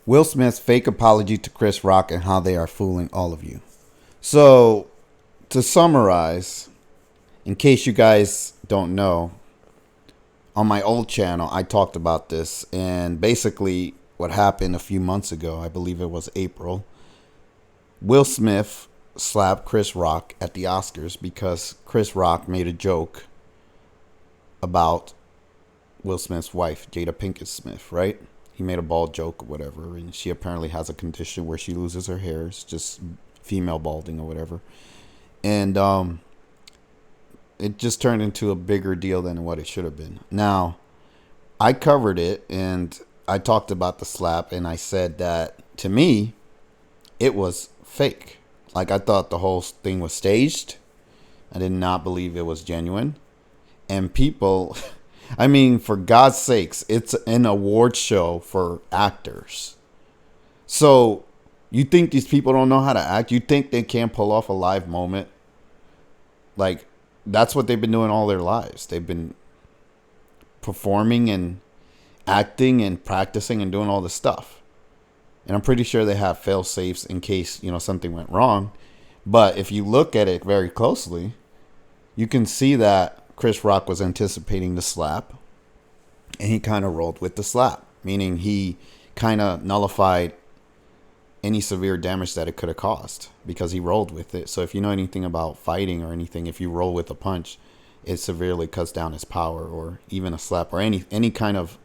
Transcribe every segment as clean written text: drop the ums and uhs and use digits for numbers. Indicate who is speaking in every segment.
Speaker 1: Will Smith's fake apology to Chris Rock and how they are fooling all of you. So, to summarize, in case you guys don't know, on my old channel, I talked about this. And basically, what happened a few months ago, I believe it was April, Will Smith slapped Chris Rock at the Oscars because Chris Rock made a joke about Will Smith's wife, Jada Pinkett Smith, right? He made a bald joke or whatever, and she apparently has a condition where she loses her hair. It's just female balding or whatever. And it just turned into a bigger deal than what it should have been. Now, I covered it and I talked about the slap, and I said that to me, it was fake. Like, I thought the whole thing was staged. I did not believe it was genuine. And people, I mean, for God's sakes, it's an award show for actors. So, you think these people don't know how to act? You think they can't pull off a live moment? Like, that's what they've been doing all their lives. They've been performing and acting and practicing and doing all this stuff. And I'm pretty sure they have fail safes in case, something went wrong. But if you look at it very closely, you can see that Chris Rock was anticipating the slap, and he kind of rolled with the slap, meaning he kind of nullified any severe damage that it could have caused because he rolled with it. So if you know anything about fighting or anything, if you roll with a punch, it severely cuts down his power, or even a slap or any kind of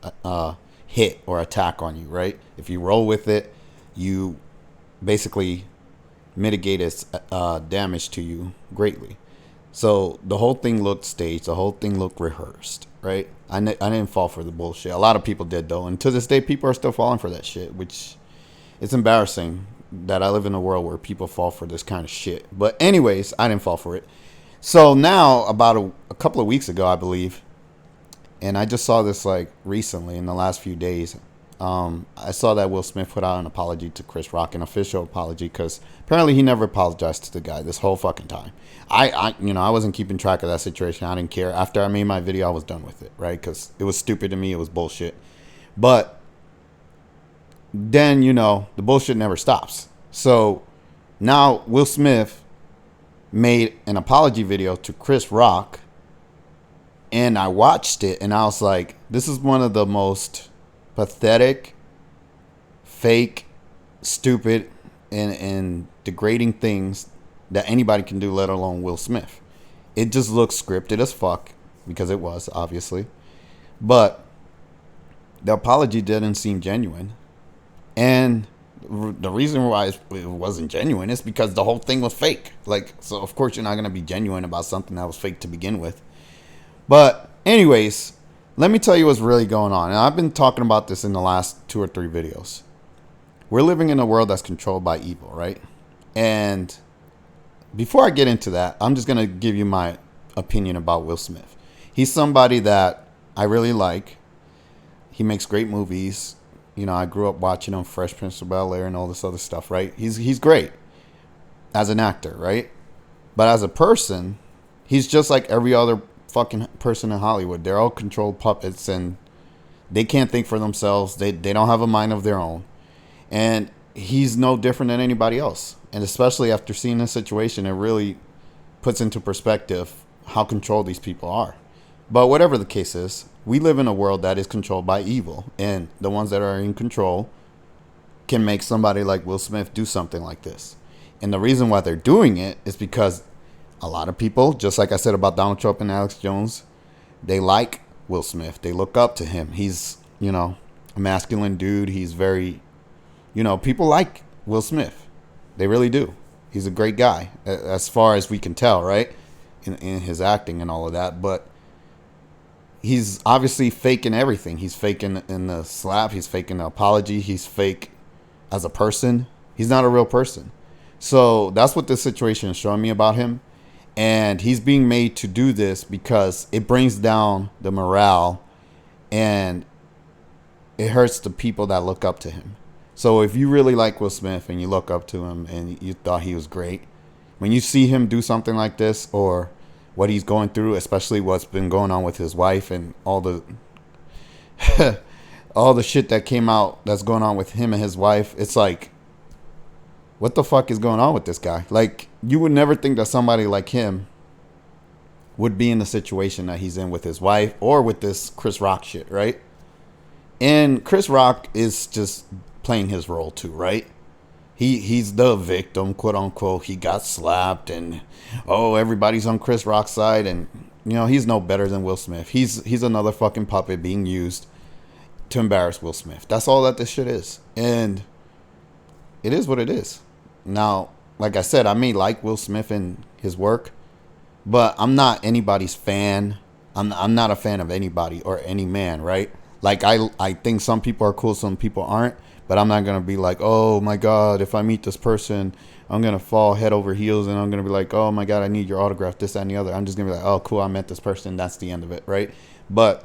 Speaker 1: hit or attack on you, right? If you roll with it, you basically mitigate its damage to you greatly. So the whole thing looked staged. The whole thing looked rehearsed, right? I didn't fall for the bullshit. A lot of people did, though. And to this day, people are still falling for that shit, which it's embarrassing that I live in a world where people fall for this kind of shit. But anyways, I didn't fall for it. So now, about a couple of weeks ago, I believe, and I just saw this like recently in the last few days, I saw that Will Smith put out an apology to Chris Rock, an official apology, because apparently he never apologized to the guy this whole fucking time. I wasn't keeping track of that situation. I didn't care. After I made my video, I was done with it, right? Because it was stupid to me. It was bullshit. But then, the bullshit never stops. So now Will Smith made an apology video to Chris Rock, and I watched it, and I was like, this is one of the most pathetic, fake, stupid, and degrading things that anybody can do, let alone Will Smith. It just looks scripted as fuck, because it was, obviously. But the apology didn't seem genuine. And the reason why it wasn't genuine is because the whole thing was fake. Like, so of course you're not going to be genuine about something that was fake to begin with. But anyways, let me tell you what's really going on. And I've been talking about this in the last 2 or 3 videos. We're living in a world that's controlled by evil, right? And before I get into that, I'm just going to give you my opinion about Will Smith. He's somebody that I really like. He makes great movies. I grew up watching him, Fresh Prince of Bel-Air and all this other stuff, right? He's great as an actor, right? But as a person, he's just like every other fucking person in Hollywood. They're all controlled puppets, and they can't think for themselves. They don't have a mind of their own. And he's no different than anybody else. And especially after seeing this situation, it really puts into perspective how controlled these people are. But whatever the case is, we live in a world that is controlled by evil. And the ones that are in control can make somebody like Will Smith do something like this. And the reason why they're doing it is because a lot of people, just like I said about Donald Trump and Alex Jones, they like Will Smith. They look up to him. He's, a masculine dude. He's very, people like Will Smith. They really do. He's a great guy, as far as we can tell, right? In his acting and all of that. But he's obviously faking everything. He's faking in the slap. He's faking the apology. He's fake as a person. He's not a real person. So that's what this situation is showing me about him. And he's being made to do this because it brings down the morale and it hurts the people that look up to him. So if you really like Will Smith and you look up to him and you thought he was great, when you see him do something like this, or what he's going through, especially what's been going on with his wife and all the all the shit that came out that's going on with him and his wife, it's like, what the fuck is going on with this guy? Like, you would never think that somebody like him would be in the situation that he's in with his wife or with this Chris Rock shit, right? And Chris Rock is just playing his role too, right? He's the victim, quote unquote. He got slapped, and oh, everybody's on Chris Rock's side, and you know he's no better than Will Smith. He's another fucking puppet being used to embarrass Will Smith. That's all that this shit is, and it is what it is. Now, like I said, I may like Will Smith and his work, but I'm not anybody's fan. I'm not a fan of anybody or any man, right? Like I think some people are cool, some people aren't. But I'm not gonna be like, oh my god, if I meet this person, I'm gonna fall head over heels, and I'm gonna be like, oh my god, I need your autograph, this, that, and the other. I'm just gonna be like, oh cool, I met this person. That's the end of it, right? But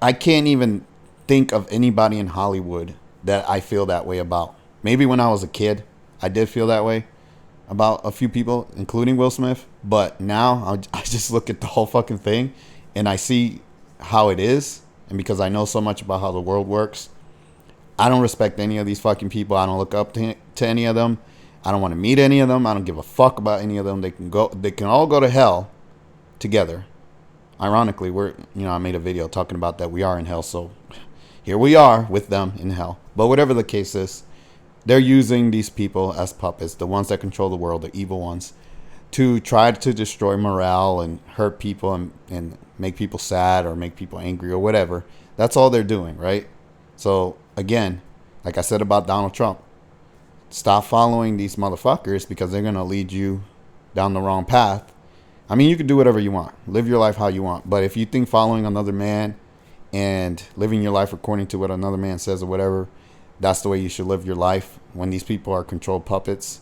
Speaker 1: I can't even think of anybody in Hollywood that I feel that way about. Maybe when I was a kid, I did feel that way about a few people, including Will Smith. But now I just look at the whole fucking thing, and I see how it is, and because I know so much about how the world works. I don't respect any of these fucking people. I don't look up to any of them. I don't want to meet any of them. I don't give a fuck about any of them. They can all go to hell together. Ironically, I made a video talking about that we are in hell, so here we are with them in hell. But whatever the case is, they're using these people as puppets, the ones that control the world, the evil ones, to try to destroy morale and hurt people and make people sad or make people angry or whatever. That's all they're doing, right? So again, like I said about Donald Trump, stop following these motherfuckers because they're going to lead you down the wrong path. I mean, you can do whatever you want. Live your life how you want. But if you think following another man and living your life according to what another man says or whatever, that's the way you should live your life when these people are controlled puppets,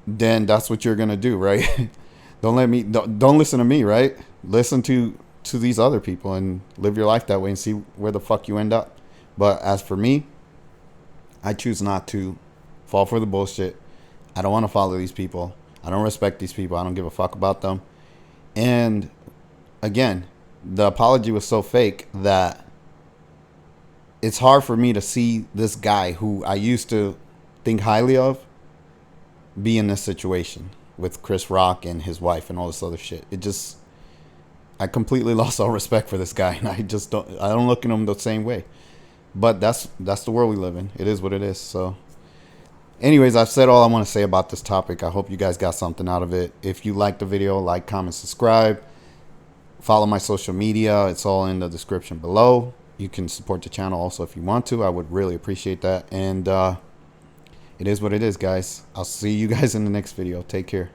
Speaker 1: then that's what you're going to do, right? Don't listen to me, right? Listen to these other people and live your life that way and see where the fuck you end up. But as for me, I choose not to fall for the bullshit. I don't want to follow these people. I don't respect these people. I don't give a fuck about them. And again, the apology was so fake that it's hard for me to see this guy who I used to think highly of be in this situation with Chris Rock and his wife and all this other shit. I completely lost all respect for this guy, and I don't look at him the same way. But that's the world we live in. It is what it is. So anyways, I've said all I want to say about this topic. I hope you guys got something out of it. If you liked the video, like, comment, subscribe. Follow my social media. It's all in the description below. You can support the channel also if you want to. I would really appreciate that. And it is what it is, guys. I'll see you guys in the next video. Take care.